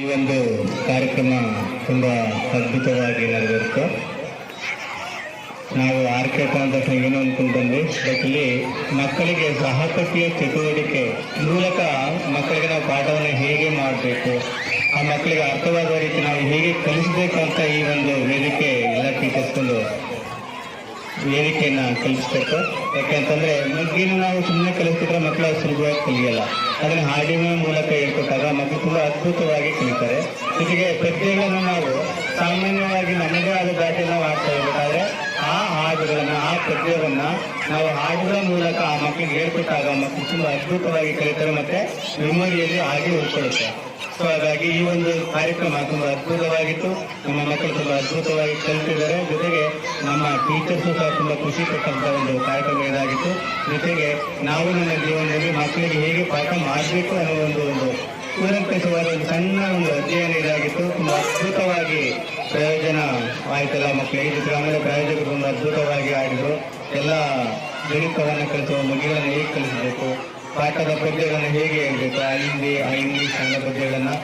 ಈ ಒಂದು ಕಾರ್ಯಕ್ರಮ ತುಂಬ ಅದ್ಭುತವಾಗಿ ನಡೆದಿತ್ತು. ನಾವು ಆರ್ಕೆಟ್ ಅಂತ ಏನು ಅಂದ್ಕೊಂಡು ಬಂದ್ವಿ. ಬಟ್ ಇಲ್ಲಿ ಮಕ್ಕಳಿಗೆ ಸಹಪಠ್ಯ ಚಟುವಟಿಕೆ ಮೂಲಕ ಮಕ್ಕಳಿಗೆ ನಾವು ಪಾಠವನ್ನು ಹೇಗೆ ಮಾಡಬೇಕು, ಆ ಮಕ್ಕಳಿಗೆ ಅರ್ಥವಾದ ರೀತಿ ನಾವು ಹೇಗೆ ಕಲಿಸಬೇಕು ಅಂತ ಈ ಒಂದು ವೇದಿಕೆ ಎಲ್ಲ ಟೀಚರ್ಸ್ಗಳು ವೇದಿಕೆಯನ್ನು ಕಲಿಸ್ಬೇಕು. ಯಾಕೆಂತಂದರೆ ಮಗ್ಗಿನ ನಾವು ಸುಮ್ಮನೆ ಕಲಿಸ್ತಿದ್ರೆ ಮಕ್ಕಳು ಸುಲಭವಾಗಿ ಕಲಿಯಲ್ಲ. ಅದನ್ನು ಹಾಡಿನ ಮೂಲಕ ಹೇಳ್ಕೊಟ್ಟಾಗ ಮಕ್ಕಳು ತುಂಬ ಅದ್ಭುತವಾಗಿ ಕಲಿತಾರೆ. ಜೊತೆಗೆ ಪದ್ಯಗಳನ್ನು ನಾವು ಸಾಮಾನ್ಯವಾಗಿ ನಮ್ಮದೇ ಆದ ಭಾಷೆಯಲ್ಲಿ ನಾವು ಆಡ್ತಾ ಇರಬೇಕಾದ್ರೆ ಆ ಹಾಡುಗಳನ್ನು, ಆ ಪದ್ಯವನ್ನು ನಾವು ಹಾಡುಗಳ ಮೂಲಕ ಆ ಮಕ್ಕಳಿಗೆ ಹೇಳ್ಕೊಟ್ಟಾಗ ಮಕ್ಕಳು ತುಂಬ ಅದ್ಭುತವಾಗಿ ಕಲಿತಾರೆ ಮತ್ತು ಮೆಮೊರಿಯಲ್ಲಿ ಹಾಗೆ ಉಳ್ಕೊಳ್ಳುತ್ತೆ. ಸೊ ಹಾಗಾಗಿ ಈ ಒಂದು ಕಾರ್ಯಕ್ರಮ ತುಂಬ ಅದ್ಭುತವಾಗಿತ್ತು. ನಮ್ಮ ಮಕ್ಕಳು ತುಂಬ ಅದ್ಭುತವಾಗಿ ಕಲಿತಿದ್ದಾರೆ. ಜೊತೆಗೆ ನಮ್ಮ ಟೀಚರ್ಸು ಸಹ ತುಂಬ ಖುಷಿ ಪಟ್ಟಂಥ ಒಂದು ಕಾರ್ಯಕ್ರಮ ಇದಾಗಿತ್ತು. ಜೊತೆಗೆ ನಾವು ನನ್ನ ಜೀವನದಲ್ಲಿ ಮಕ್ಕಳಿಗೆ ಹೇಗೆ ಪಾಠ ಮಾಡಬೇಕು ಅನ್ನೋ ಒಂದು ಕೂಲಂಕಷವಾದ ಒಂದು ಸಣ್ಣ ಒಂದು ಅಧ್ಯಯನ ಇದಾಗಿತ್ತು. ತುಂಬ ಅದ್ಭುತವಾಗಿ ಪ್ರಯೋಜನ ಆಯ್ತಲ್ಲ ಮಕ್ಕಳಿಗೆ. ಜೊತೆಗೆ ಆಮೇಲೆ ಪ್ರಾಯೋಜಕರು ತುಂಬ ಅದ್ಭುತವಾಗಿ ಆಡಿದರು. ಎಲ್ಲ ಗಣಿತವನ್ನು ಕಲಿಸುವ ಮಗುಗಳನ್ನು ಹೇಗೆ ಕಲಿಸಬೇಕು, ಪಾಠದ ಪದ್ಯಗಳನ್ನು ಹೇಗೆ ಹೇಳಬೇಕು, ಆ ಇಂಗ್ಲೀಷ್ ಕನ್ನಡ ಪದ್ಯಗಳನ್ನು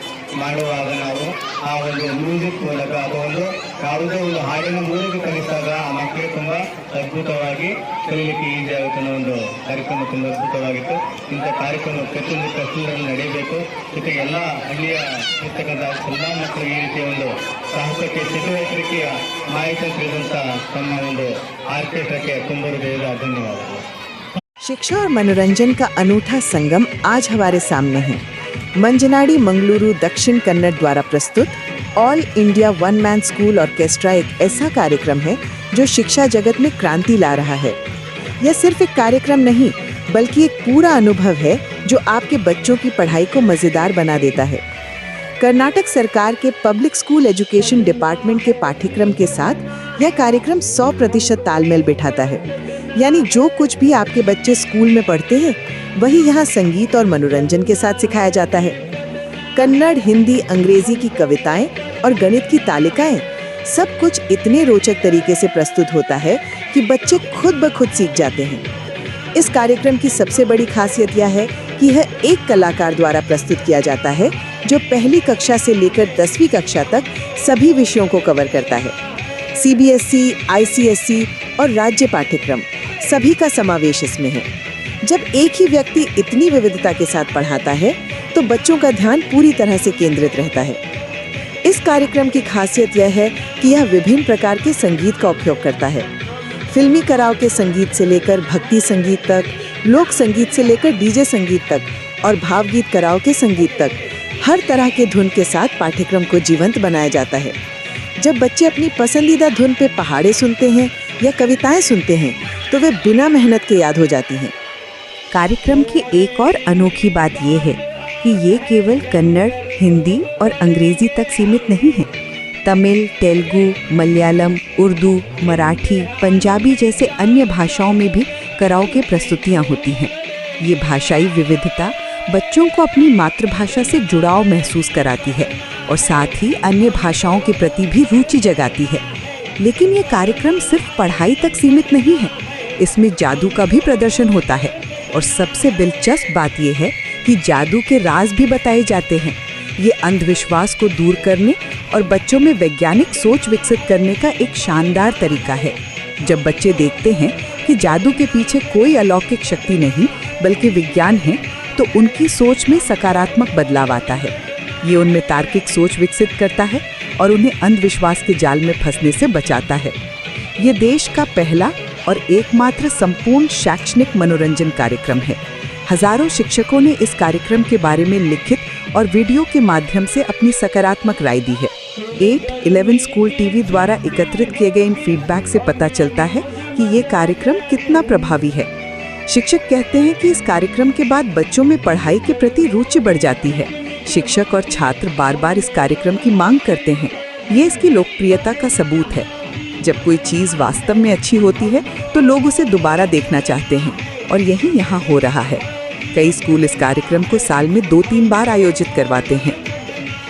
ಮಾಡುವಾಗ ನಾವು ಆ ಒಂದು ಮ್ಯೂಸಿಕ್ ಮೂಲಕ ಅಥವಾ ಒಂದು ಯಾವುದೇ ಒಂದು ಹಾಡಿನ ಮೂಲಕ ಕಲಿಸಿದಾಗ ಆ ಮಕ್ಕಳಿಗೆ ತುಂಬ ಅದ್ಭುತವಾಗಿ ಕಲೀಲಿಕ್ಕೆ ಈಸಿ ಆಗುತ್ತೆ ಅನ್ನೋ ಒಂದು ಕಾರ್ಯಕ್ರಮ ತುಂಬ ಅದ್ಭುತವಾಗಿತ್ತು. ಇಂಥ ಕಾರ್ಯಕ್ರಮ ಪ್ರತಿಯೊಂದು ಕ್ಲಸ್ಟರ್ನಲ್ಲಿ ನಡೆಯಬೇಕು. ಜೊತೆಗೆ ಎಲ್ಲ ಹಳ್ಳಿಯ ಇರ್ತಕ್ಕಂಥ ಎಲ್ಲ ಮಕ್ಕಳು ಈ ರೀತಿಯ ಒಂದು ಸಾಹಸಕ್ಕೆ ಚಟುವಟಿಕೆಯ ಮಾಹಿತಿಯನ್ನು ತಿಳಿದಂಥ ತಮ್ಮ ಒಂದು ಆರ್ಕೆಸ್ಟ್ರಾಕ್ಕೆ ತುಂಬ ಹೃದಯದ ಧನ್ಯವಾದಗಳು. शिक्षा और मनोरंजन का अनूठा संगम आज हमारे सामने है। मंजनाडी मंगलुरु दक्षिण कन्नड़ द्वारा प्रस्तुत all India one man school orchestra एक ऐसा कार्यक्रम है जो शिक्षा जगत में क्रांति ला रहा है। यह सिर्फ एक कार्यक्रम नहीं बल्कि एक पूरा अनुभव है जो आपके बच्चों की पढ़ाई को मजेदार बना देता है। कर्नाटक सरकार के पब्लिक स्कूल एजुकेशन डिपार्टमेंट के पाठ्यक्रम के साथ यह कार्यक्रम 100% तालमेल बिठाता है। यानी जो कुछ भी आपके बच्चे स्कूल में पढ़ते हैं वही यहाँ संगीत और मनोरंजन के साथ सिखाया जाता है। कन्नड़, हिंदी, अंग्रेजी की कविताएं और गणित की तालिकाएं सब कुछ इतने रोचक तरीके से प्रस्तुत होता है कि बच्चे खुद ब खुद सीख जाते हैं। इस कार्यक्रम की सबसे बड़ी खासियत यह है कि यह एक कलाकार द्वारा प्रस्तुत किया जाता है जो पहली कक्षा से लेकर 10वीं कक्षा तक सभी विषयों को कवर करता है। CBSE, ICSE और राज्य पाठ्यक्रम सभी का समावेश इसमें है। जब एक ही व्यक्ति इतनी विविधता के साथ पढ़ाता है तो बच्चों का ध्यान पूरी तरह से केंद्रित रहता है। इस कार्यक्रम की खासियत यह है कि यह विभिन्न प्रकार के संगीत का उपयोग करता है। फिल्मी कराओके संगीत से लेकर भक्ति संगीत तक, लोक संगीत से लेकर डीजे संगीत तक और भावगीत कराओके संगीत तक हर तरह के धुन के साथ पाठ्यक्रम को जीवंत बनाया जाता है। जब बच्चे अपनी पसंदीदा धुन पे पहाड़े सुनते हैं या कविताएं सुनते हैं तो वे बिना मेहनत के याद हो जाती हैं। कार्यक्रम की एक और अनोखी बात ये है कि ये केवल कन्नड़, हिंदी और अंग्रेजी तक सीमित नहीं है। तमिल, तेलुगु, मलयालम, उर्दू, मराठी, पंजाबी जैसे अन्य भाषाओं में भी कराओके प्रस्तुतियाँ होती हैं। ये भाषाई विविधता बच्चों को अपनी मातृभाषा से जुड़ाव महसूस कराती है और साथ ही अन्य भाषाओं के प्रति भी रुचि जगाती है। लेकिन ये कार्यक्रम सिर्फ पढ़ाई तक सीमित नहीं है, इसमें जादू का भी प्रदर्शन होता है और सबसे दिलचस्प बात यह है कि जादू के राज भी बताए जाते हैं। ये अंधविश्वास को दूर करने और बच्चों में वैज्ञानिक सोच विकसित करने का एक शानदार तरीका है। जब बच्चे देखते हैं कि जादू के पीछे कोई अलौकिक शक्ति नहीं बल्कि विज्ञान है तो उनकी सोच में सकारात्मक बदलाव आता है। ये उनमें तार्किक सोच विकसित करता है और उन्हें अंधविश्वास के जाल में फंसने से बचाता है। ये देश का पहला और एकमात्र संपूर्ण शैक्षणिक मनोरंजन कार्यक्रम है। हजारों शिक्षकों ने इस कार्यक्रम के बारे में लिखित और वीडियो के माध्यम से अपनी सकारात्मक राय दी है। 8-11 स्कूल टीवी द्वारा एकत्रित किए गए इन फीडबैक से पता चलता है कि ये कार्यक्रम कितना प्रभावी है। शिक्षक कहते हैं कि इस कार्यक्रम के बाद बच्चों में पढ़ाई के प्रति रुचि बढ़ जाती है। शिक्षक और छात्र बार बार इस कार्यक्रम की मांग करते हैं। ये इसकी लोकप्रियता का सबूत है। जब कोई चीज़ वास्तव में अच्छी होती है तो लोग उसे दोबारा देखना चाहते हैं और यही यहाँ हो रहा है। कई स्कूल इस कार्यक्रम को साल में 2-3 बार आयोजित करवाते हैं।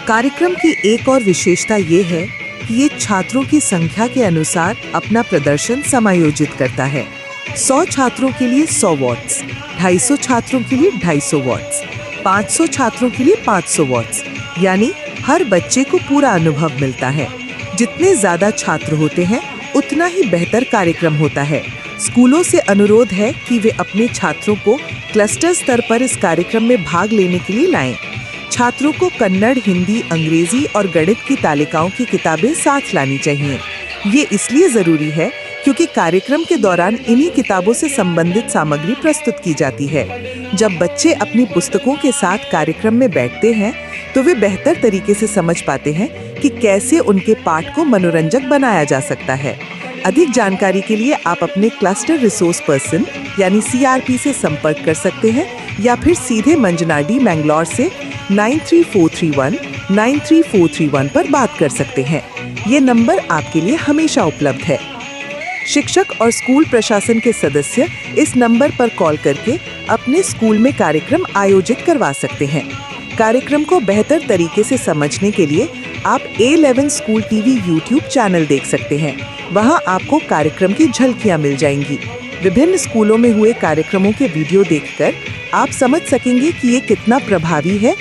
कार्यक्रम की एक और विशेषता ये है कि ये छात्रों की संख्या के अनुसार अपना प्रदर्शन समायोजित करता है। 100 छात्रों के लिए 100 वॉट्स, 250 छात्रों के लिए 250 वॉट्स, 500 छात्रों के लिए 500 वॉट्स, यानी हर बच्चे को पूरा अनुभव मिलता है। जितने ज्यादा छात्र होते हैं उतना ही बेहतर कार्यक्रम होता है। स्कूलों से अनुरोध है कि वे अपने छात्रों को क्लस्टर स्तर पर इस कार्यक्रम में भाग लेने के लिए लाएं। छात्रों को कन्नड़, हिंदी, अंग्रेजी और गणित की तालिकाओं की किताबें साथ लानी चाहिए। ये इसलिए जरूरी है क्योंकि कार्यक्रम के दौरान इन्हीं किताबों से संबंधित सामग्री प्रस्तुत की जाती है। जब बच्चे अपनी पुस्तकों के साथ कार्यक्रम में बैठते हैं तो वे बेहतर तरीके से समझ पाते हैं कि कैसे उनके पाठ को मनोरंजक बनाया जा सकता है। अधिक जानकारी के लिए आप अपने क्लस्टर रिसोर्स पर्सन यानी CRP से संपर्क कर सकते हैं या फिर सीधे मंजनाडी, मैंगलोर से 9343193431 पर बात कर सकते हैं। ये नंबर आपके लिए हमेशा उपलब्ध है। शिक्षक और स्कूल प्रशासन के सदस्य इस नंबर पर कॉल करके अपने स्कूल में कार्यक्रम आयोजित करवा सकते हैं। कार्यक्रम को बेहतर तरीके से समझने के लिए आप A11 school TV YouTube channel देख सकते हैं। वहां आपको कार्यक्रम की झलकियां मिल जाएंगी। विभिन्न स्कूलों में हुए कार्यक्रमों के वीडियो देखकर आप समझ सकेंगे कि ये कितना प्रभावी है।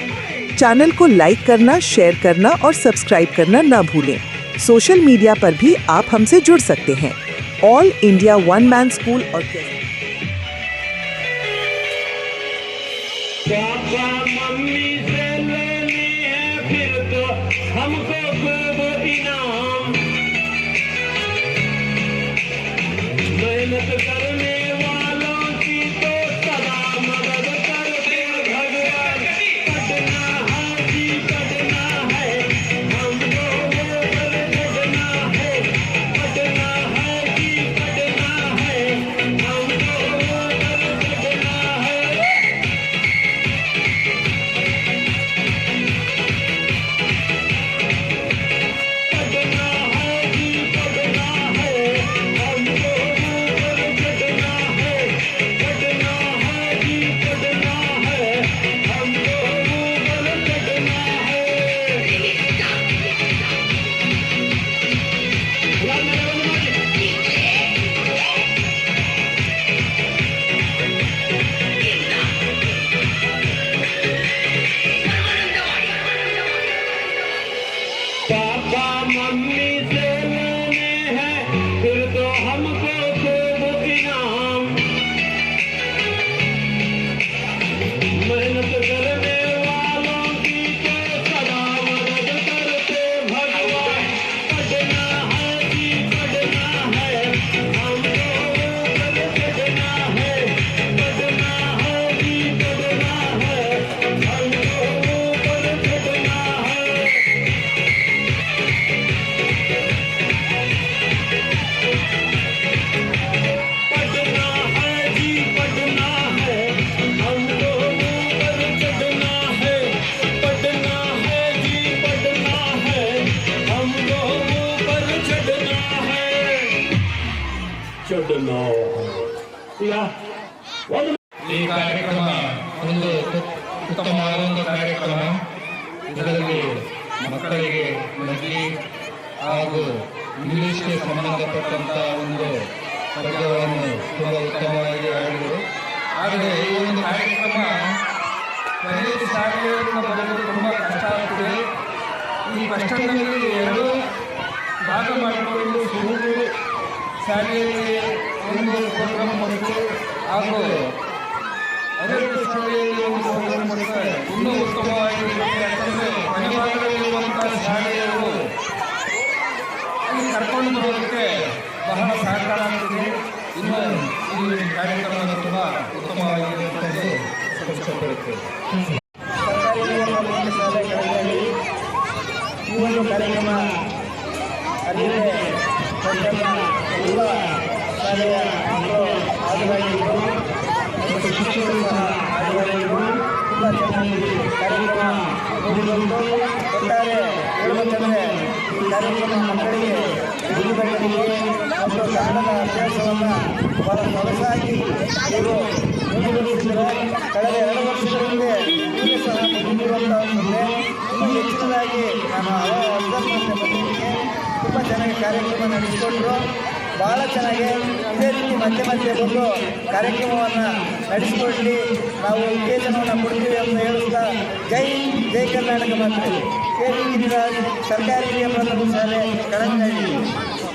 चैनल को लाइक करना, शेयर करना और सब्सक्राइब करना न भूलें। सोशल मीडिया पर भी आप हमसे जुड़ सकते हैं। All India one man school orchestra. Papa mummy से लेने हैं फिर तो हमको खूब इनाम, मेहनत करने वालों की तो सदा मदद करते भगवान। पढ़ना है जी पढ़ना है, हमको वो पर चढ़ना है। पढ़ना है जी पढ़ना है, हमको वो पर चढ़ना है। पापा मम्मी से लेने हैं फिर तो हमको खूब इनाम, मेहनत करने वालों की तो सदा मदद करते भगवान। पढ़ना है जी पढ़ना है, हमको ऊपर चढ़ना है। पढ़ना है जी पढ़ना है, हमको ऊपर चढ़ना है। पढ़ना है जी पढ़ना है, हमको ऊपर चढ़ना है। पढ़ना है जी पढ़ना है, हमको ऊपर चढ़ना है। चढ़ना है ಈ ಕಾರ್ಯಕ್ರಮ ಒಂದು ಉತ್ತಮವಾದ ಒಂದು ಕಾರ್ಯಕ್ರಮ. ಇದರಲ್ಲಿ ಮಕ್ಕಳಿಗೆ ನಕಲಿ ಹಾಗೂ ಇಂಗ್ಲಿಷ್ಗೆ ಸಂಬಂಧಪಟ್ಟಂತ ಒಂದು ಪದ್ಯಗಳನ್ನು ತುಂಬ ಉತ್ತಮವಾಗಿ ಆಡಿದರು. ಆದರೆ ಈ ಒಂದು ಕಾರ್ಯಕ್ರಮ ಕಲಿತು ಸಾಗುವುದನ್ನು ಬರೆಯಲು ತುಂಬ ಕಷ್ಟ ಆಗ್ತದೆ. ಈ ಕಷ್ಟದಲ್ಲಿ ಎರಡು ಭಾಗ ಮಾಡಿಕೊಂಡು ಸ್ಕೂಲು ಶಾಲೆಯಲ್ಲಿ ಒಂದು ಪ್ರೋಗ್ರಾಮ್ ಮಾಡಿತು ಹಾಗೂ ಆರೋಗ್ಯ ಶಾಲೆಯಲ್ಲಿ ಒಂದು ಪ್ರೋಗ್ರಾಮ್ ಮಾಡಿದರೆ ಇನ್ನೂ ಉತ್ತಮವಾಗಿರುತ್ತೆ. ಯಾಕಂದರೆ ಮನೆ ಭಾಗದಲ್ಲಿರುವಂಥ ಶಾಲೆಯವರು ಅಲ್ಲಿ ಕರ್ಕೊಂಡು ಬರೋದಕ್ಕೆ ಬಹಳ ಸಹಕಾರ ಆಗ್ತದೆ. ಇನ್ನು ಈ ಕಾರ್ಯಕ್ರಮವನ್ನು ತುಂಬ ಉತ್ತಮವಾಗಿರುವಂಥದ್ದು ಸಂತೋಷಪಡುತ್ತೆ. ಶಾಲೆಗಳಲ್ಲಿ ಈ ಒಂದು ಕಾರ್ಯಕ್ರಮ ಅಲ್ಲಿಯೇ ಎಲ್ಲ ಶಾಲೆಯ ಮಕ್ಕಳು ಹಾಜರಾಗಿದ್ದರು ಮತ್ತು ಶಿಕ್ಷಕರು ಸಹ ಹಾಜರಾಗಿದ್ದರು. ತುಂಬ ಚೆನ್ನಾಗಿ ಕಾರ್ಯಕ್ರಮ ಮುಗಿದುಕೊಂಡು ಒಟ್ಟಾರೆ ಹೇಳಬೇಕಂದ್ರೆ ಈ ಕಾರ್ಯಕ್ರಮ ಮಕ್ಕಳಿಗೆ ಬುದ್ಧಿಬರವಣಿಗೆ ಮತ್ತು ಕನ್ನಡದ ಅಭ್ಯಾಸವನ್ನು ಬಹಳ ಸೊಗಸಾಗಿ ಇವರು ಮುಂದುವರಿಸಿದ್ದಾರೆ. ಕಳೆದ 2 ವರ್ಷಗಳಿಂದ ಈಗ ಸಹ ಮುಂದಿರುವಂತಹ ಮುಂದೆ ಇನ್ನೂ ಹೆಚ್ಚಿನದಾಗಿ ನಾನು ಅಬ್ಸರ್ವ್ ಪತ್ರಿಕೆ ತುಂಬ ಚೆನ್ನಾಗಿ ಕಾರ್ಯಕ್ರಮ ನಡೆಸಿಕೊಟ್ರು. ಭಾಳ ಚೆನ್ನಾಗಿ ಇದೇ ರೀತಿ ಮಧ್ಯೆ ಬಂದು ಕಾರ್ಯಕ್ರಮವನ್ನು ನಡೆಸಿಕೊಳ್ಳಿ, ನಾವು ಉತ್ತೇಜನವನ್ನು ಕೊಡ್ತೀವಿ ಅಂತ ಹೇಳುತ್ತಾ ಜೈ ಜೈ ಕರ್ನಾಟಕ ಮಾತ್ರ. KV ಗಿರಿರಾಜ್ ಸರ್ಕಾರಿ ಹಿರಿಯ ಪ್ರಾಥಮಿಕ ಶಾಲೆ ಕಳಂಗಳ್ಳಿ.